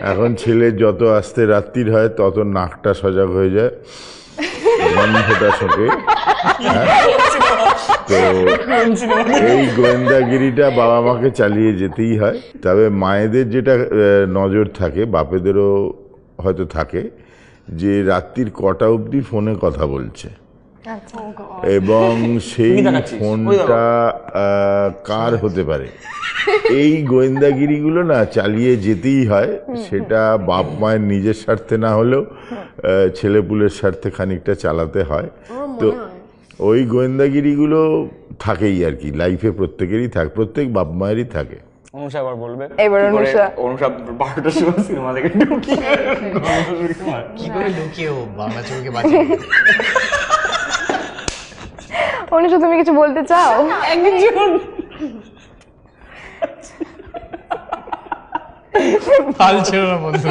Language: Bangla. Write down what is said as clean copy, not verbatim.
এখন ছেলের যত আস্তে রাত্রির হয় তত নাকটা সজাগ হয়ে যায়, গন্ধটা শোকে। তো এই গোয়েন্দাগিরিটা বাবা মাকে চালিয়ে যেতেই হয়। তবে মায়েদের যেটা নজর থাকে, বাপেদেরও হয়তো থাকে, যে রাত্রির কটা অবধি ফোনে কথা বলছে এবং সেই ফোনটা কার হতে পারে। এই গোয়েন্দাগিরিগুলো না চালিয়ে যেতেই হয়, সেটা বাপ মায়ের নিজের স্বার্থে না হলেও ছেলেপুলের স্বার্থে খানিকটা চালাতে হয়। তো ওই গোয়েন্দাগিরিগুলো থাকেই আর কি, লাইফে প্রত্যেকেরই থাকে, প্রত্যেক বাপ মায়েরই থাকে। অনুষা আবার বলবে। এবার অনুষা 12টার সময় সিনেমা দেখে ঢুকিয়ে কি করে ঢুকিয়ে ও বাংলা ছবিকে বাঁচিয়ে অনুষা, তুমি কিছু বলতে চাও? একজন ভাল ছিল না বন্ধু।